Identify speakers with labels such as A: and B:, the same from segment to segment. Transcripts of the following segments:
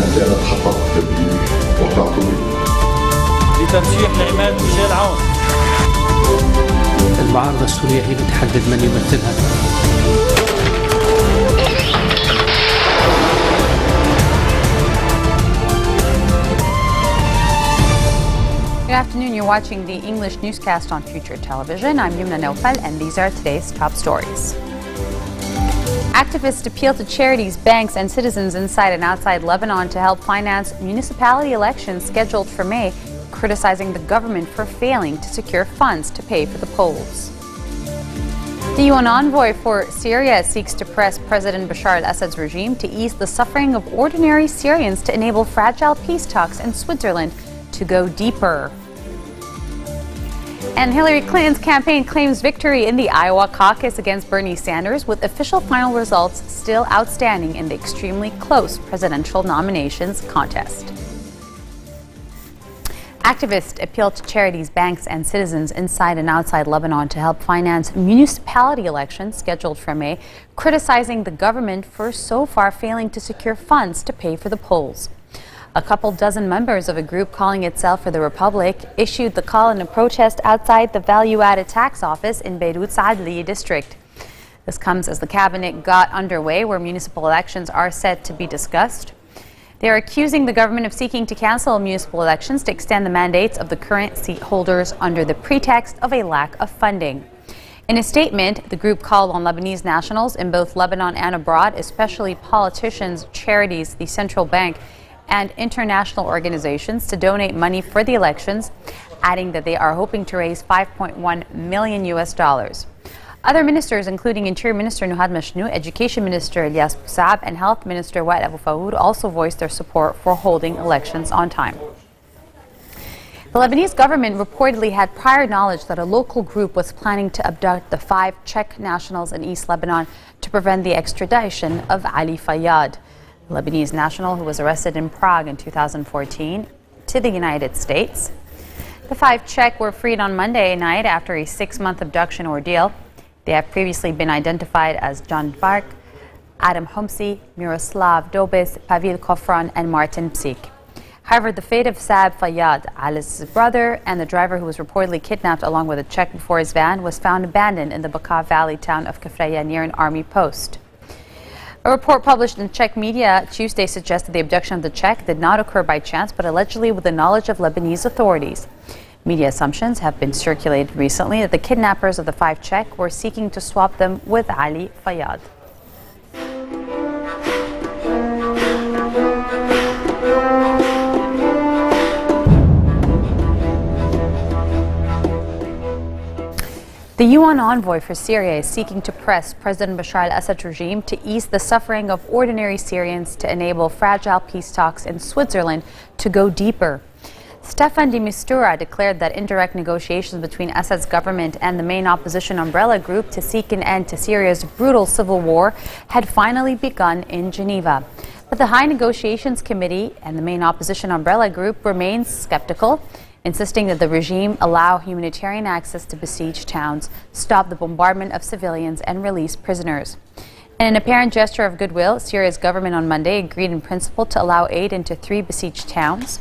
A: التي أنا تحققت وقعت به.
B: لترشيح العماد ميشيل عون.
C: المعارضة السورية هي بتحدد من يمثلها.
D: Good afternoon. You're watching the English newscast on Future Television. I'm Yumna Naufal, and these are today's top stories. Activists appeal to charities, banks, and citizens inside and outside Lebanon to help finance municipality elections scheduled for May, criticizing the government for failing to secure funds to pay for the polls. The UN envoy for Syria seeks to press President Bashar al-Assad's regime to ease the suffering of ordinary Syrians to enable fragile peace talks in Switzerland to go deeper. And Hillary Clinton's campaign claims victory in the Iowa caucus against Bernie Sanders, with official final results still outstanding in the extremely close presidential nominations contest. Activists appeal to charities, banks, and citizens inside and outside Lebanon to help finance municipality elections scheduled for May, criticizing the government for so far failing to secure funds to pay for the polls. A couple dozen members of a group calling itself for the Republic issued the call in a protest outside the value-added tax office in Beirut's Adliya district. This comes as the cabinet got underway, where municipal elections are set to be discussed. They are accusing the government of seeking to cancel municipal elections to extend the mandates of the current seat holders under the pretext of a lack of funding. In a statement, the group called on Lebanese nationals in both Lebanon and abroad, especially politicians, charities, the central bank, and international organizations, to donate money for the elections, adding that they are hoping to raise $5.1 million. Other ministers, including Interior Minister Nuhad Mashnou, Education Minister Ilyas Bousab, and Health Minister Wael Abu Fawood, also voiced their support for holding elections on time. The Lebanese government reportedly had prior knowledge that a local group was planning to abduct the 5 Czech nationals in East Lebanon to prevent the extradition of Ali Fayyad, a Lebanese national who was arrested in Prague in 2014, to the United States. The 5 Czech were freed on Monday night after a 6-month abduction ordeal. They have previously been identified as John Bark, Adam Homsi, Miroslav Dobis, Pavel Kofran, and Martin Psik. However, the fate of Saab Fayyad, Ali's brother, and the driver who was reportedly kidnapped along with a Czech before his van, was found abandoned in the Bekaa Valley town of Kafraya near an army post. A report published in Czech media Tuesday suggested the abduction of the Czech did not occur by chance, but allegedly with the knowledge of Lebanese authorities. Media assumptions have been circulated recently that the kidnappers of the 5 Czech were seeking to swap them with Ali Fayyad. The UN envoy for Syria is seeking to press President Bashar al-Assad's regime to ease the suffering of ordinary Syrians to enable fragile peace talks in Switzerland to go deeper. Stefan de Mistura declared that indirect negotiations between Assad's government and the main opposition umbrella group to seek an end to Syria's brutal civil war had finally begun in Geneva. But the High Negotiations Committee and the main opposition umbrella group remains skeptical, insisting that the regime allow humanitarian access to besieged towns, stop the bombardment of civilians, and release prisoners. In an apparent gesture of goodwill, Syria's government on Monday agreed in principle to allow aid into 3 besieged towns.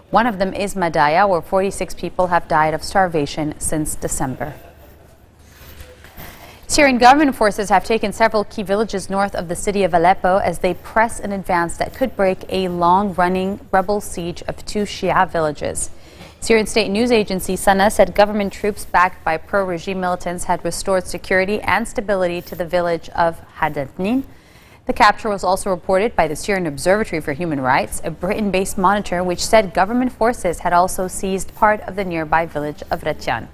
D: One of them is Madaya, where 46 people have died of starvation since December. Syrian government forces have taken several key villages north of the city of Aleppo as they press an advance that could break a long-running rebel siege of 2 Shia villages. Syrian state news agency Sana said government troops backed by pro-regime militants had restored security and stability to the village of Hadatnin. The capture was also reported by the Syrian Observatory for Human Rights, a Britain-based monitor which said government forces had also seized part of the nearby village of Ratyan.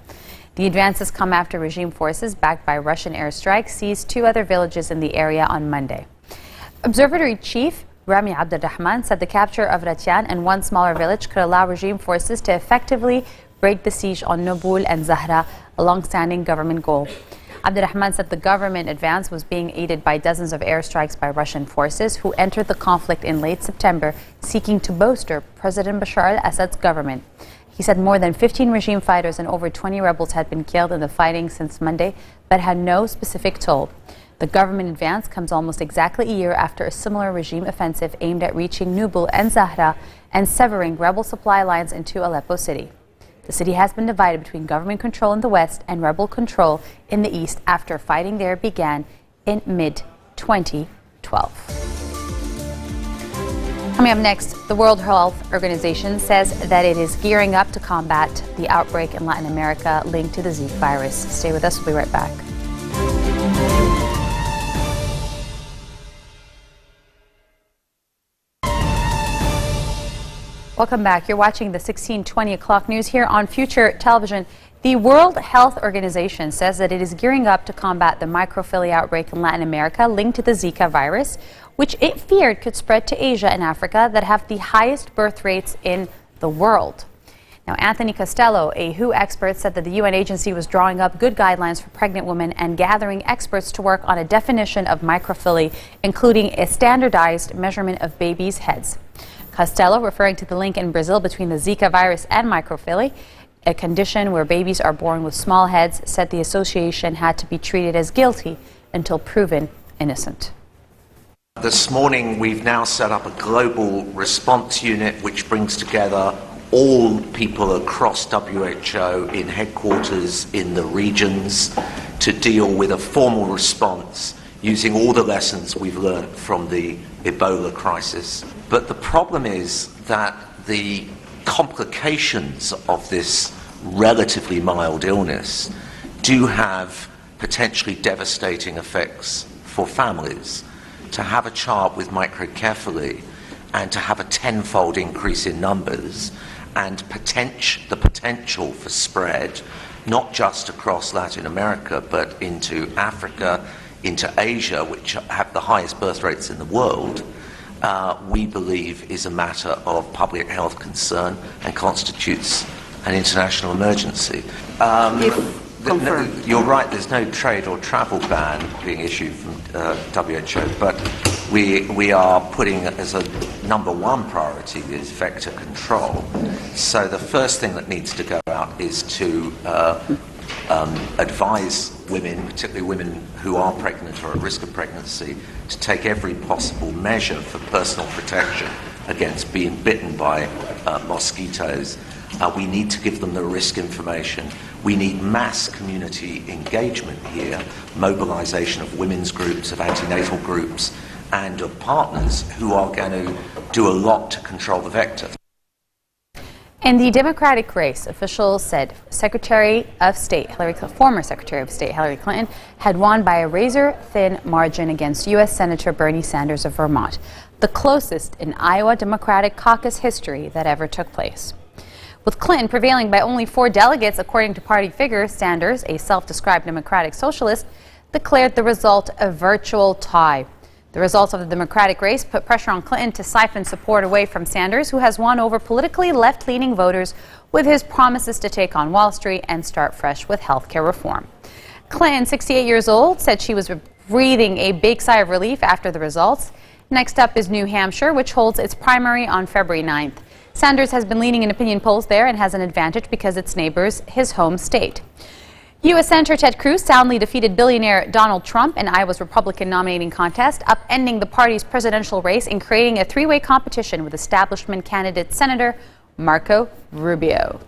D: The advances come after regime forces backed by Russian airstrikes seized 2 other villages in the area on Monday. Observatory chief Rami Abdurrahman said the capture of Ratyan and 1 smaller village could allow regime forces to effectively break the siege on Nobul and Zahra, a long-standing government goal. Abdurrahman said the government advance was being aided by dozens of airstrikes by Russian forces who entered the conflict in late September, seeking to bolster President Bashar al-Assad's government. He said more than 15 regime fighters and over 20 rebels had been killed in the fighting since Monday, but had no specific toll. The government advance comes almost exactly a year after a similar regime offensive aimed at reaching Nubul and Zahra and severing rebel supply lines into Aleppo city. The city has been divided between government control in the west and rebel control in the east after fighting there began in mid-2012. Coming up next, the World Health Organization says that it is gearing up to combat the outbreak in Latin America linked to the Zika virus. Stay with us, we'll be right back. Welcome back. You're watching the 1620 o'clock news here on Future Television. The World Health Organization says that it is gearing up to combat the microphily outbreak in Latin America linked to the Zika virus, which it feared could spread to Asia and Africa that have the highest birth rates in the world. Now, Anthony Costello, a WHO expert, said that the UN agency was drawing up good guidelines for pregnant women and gathering experts to work on a definition of microphily, including a standardized measurement of babies' heads. Costello, referring to the link in Brazil between the Zika virus and microphily, a condition where babies are born with small heads, said the association had to be treated as guilty until proven innocent.
E: This morning we've now set up a global response unit which brings together all people across WHO in headquarters in the regions to deal with a formal response using all the lessons we've learned from the Ebola crisis. But the problem is that the complications of this relatively mild illness do have potentially devastating effects for families. To have a child with microcephaly and to have a tenfold increase in numbers and the potential for spread, not just across Latin America, but into Africa, into Asia, which have the highest birth rates in the world, we believe is a matter of public health concern and constitutes an international emergency. You're right, there's no trade or travel ban being issued from WHO, but we are putting as a number one priority is vector control. So the first thing that needs to go out is to advise women, particularly women who are pregnant or at risk of pregnancy, to take every possible measure for personal protection against being bitten by mosquitoes. We need to give them the risk information. We need mass community engagement here, mobilization of women's groups, of antenatal groups, and of partners who are going to do a lot to control the vector.
D: In the Democratic race, officials said former Secretary of State Hillary Clinton had won by a razor-thin margin against U.S. Senator Bernie Sanders of Vermont, the closest in Iowa Democratic caucus history that ever took place. With Clinton prevailing by only 4 delegates, according to party figures, Sanders, a self-described democratic socialist, declared the result a virtual tie. The results of the Democratic race put pressure on Clinton to siphon support away from Sanders, who has won over politically left-leaning voters with his promises to take on Wall Street and start fresh with health care reform. Clinton, 68 years old, said she was breathing a big sigh of relief after the results. Next up is New Hampshire, which holds its primary on February 9th. Sanders has been leading in opinion polls there and has an advantage because it's neighbors his home state. U.S. Senator Ted Cruz soundly defeated billionaire Donald Trump in Iowa's Republican nominating contest, upending the party's presidential race and creating a 3-way competition with establishment candidate Senator Marco Rubio.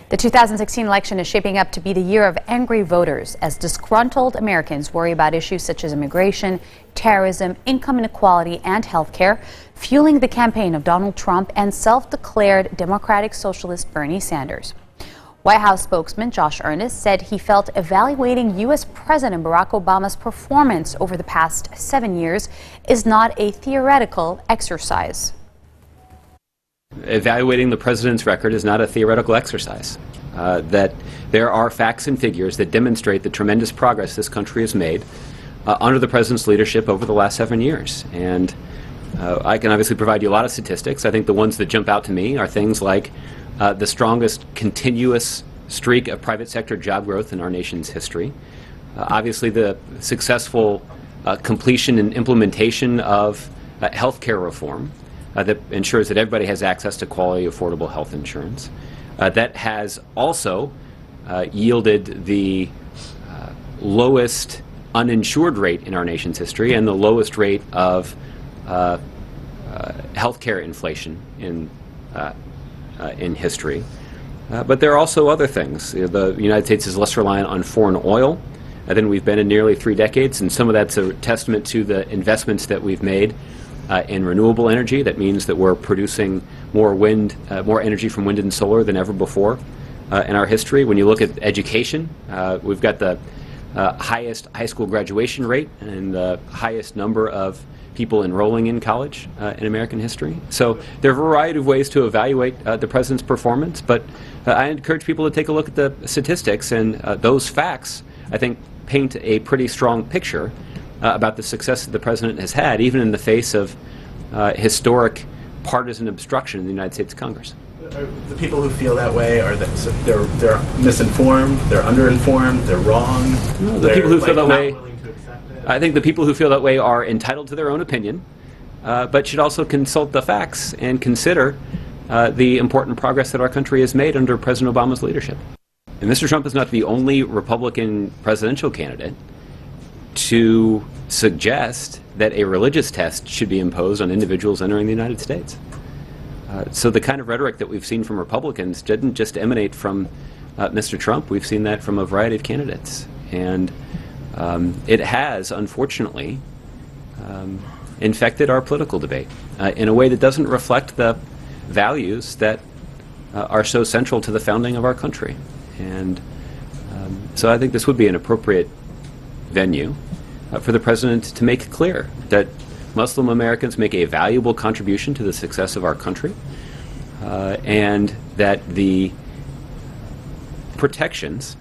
D: The 2016 election is shaping up to be the year of angry voters as disgruntled Americans worry about issues such as immigration, terrorism, income inequality, and health care, fueling the campaign of Donald Trump and self-declared Democratic Socialist Bernie Sanders. White House spokesman Josh Earnest said he felt evaluating U.S. President Barack Obama's performance over the past 7 years is not a theoretical exercise.
F: Evaluating the president's record is not a theoretical exercise. That there are facts and figures that demonstrate the tremendous progress this country has made under the president's leadership over the last 7 years. And I can obviously provide you a lot of statistics. I think the ones that jump out to me are things like the strongest continuous streak of private sector job growth in our nation's history. Obviously the successful completion and implementation of health care reform that ensures that everybody has access to quality, affordable health insurance. That has also yielded the lowest uninsured rate in our nation's history and the lowest rate of healthcare inflation in history. But there are also other things. The United States is less reliant on foreign oil than we've been in nearly 3 decades, and some of that's a testament to the investments that we've made in renewable energy. That means that we're producing more energy from wind and solar than ever before in our history. When you look at education, we've got the highest high school graduation rate and the highest number of people enrolling in college in American history. So there are a variety of ways to evaluate the president's performance, but I encourage people to take a look at the statistics, and those facts, I think, paint a pretty strong picture about the success that the president has had, even in the face of historic partisan obstruction in the United States Congress.
G: The people who feel that way are they're misinformed, they're underinformed, they're wrong.
F: The people who feel that way,
G: willing to accept it.
F: I think the people who feel that way are entitled to their own opinion, but should also consult the facts and consider the important progress that our country has made under President Obama's leadership. And Mr. Trump is not the only Republican presidential candidate to suggest that a religious test should be imposed on individuals entering the United States. So the kind of rhetoric that we've seen from Republicans didn't just emanate from Mr. Trump. We've seen that from a variety of candidates. And it has, unfortunately, infected our political debate in a way that doesn't reflect the values that are so central to the founding of our country. And so I think this would be an appropriate venue for the president to make clear that Muslim Americans make a valuable contribution to the success of our country, and that the protections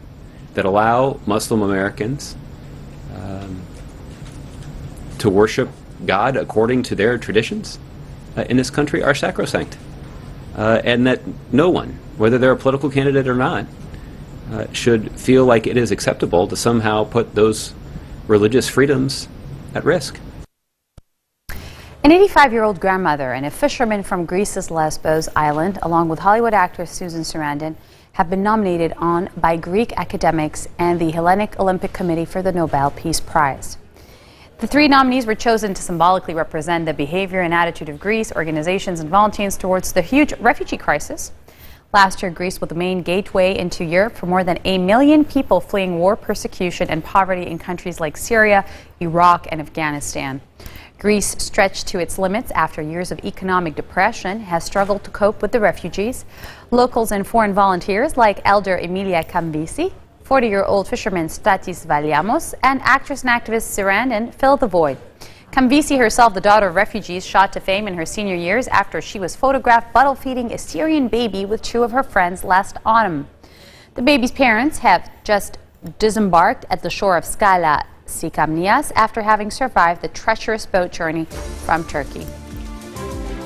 F: that allow Muslim Americans to worship God according to their traditions in this country are sacrosanct, and that no one, whether they're a political candidate or not, should feel like it is acceptable to somehow put those religious freedoms at risk.
D: An 85-year-old grandmother and a fisherman from Greece's Lesbos island, along with Hollywood actress Susan Sarandon, have been nominated by Greek academics and the Hellenic Olympic Committee for the Nobel Peace Prize. The 3 nominees were chosen to symbolically represent the behavior and attitude of Greece, organizations, and volunteers towards the huge refugee crisis. Last year, Greece was the main gateway into Europe for more than 1 million people fleeing war, persecution, and poverty in countries like Syria, Iraq, and Afghanistan. Greece, stretched to its limits after years of economic depression, has struggled to cope with the refugees. Locals and foreign volunteers like elder Emilia Kambisi, 40-year-old fisherman Statis Valiamos, and actress and activist Sarandon fill the void. Kambisi, herself the daughter of refugees, shot to fame in her senior years after she was photographed bottle-feeding a Syrian baby with 2 of her friends last autumn. The baby's parents have just disembarked at the shore of Skala Sikamnias after having survived the treacherous boat journey from Turkey.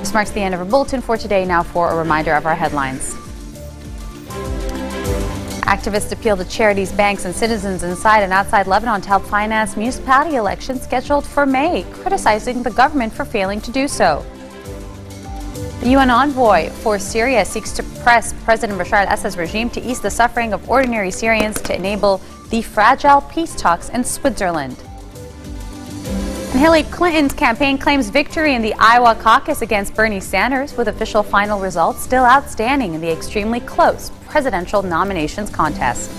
D: This marks the end of our bulletin for today. Now for a reminder of our headlines. Activists appeal to charities, banks, and citizens inside and outside Lebanon to help finance municipality elections scheduled for May, criticizing the government for failing to do so. The UN envoy for Syria seeks to press President Bashar al-Assad's regime to ease the suffering of ordinary Syrians to enable the fragile peace talks in Switzerland. And Hillary Clinton's campaign claims victory in the Iowa caucus against Bernie Sanders, with official final results still outstanding in the extremely close presidential nominations contest.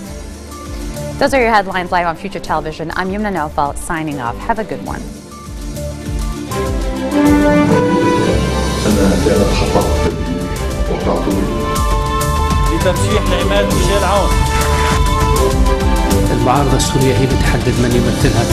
D: Those are your headlines live on Future Television. I'm Yumna Naufal signing off. Have a good one.
A: أنا كانت حققت تدبير وتعتبر
B: لترشيح العماد ميشيل عون.
C: المعارضة السورية هي بتحدد من يمثلها.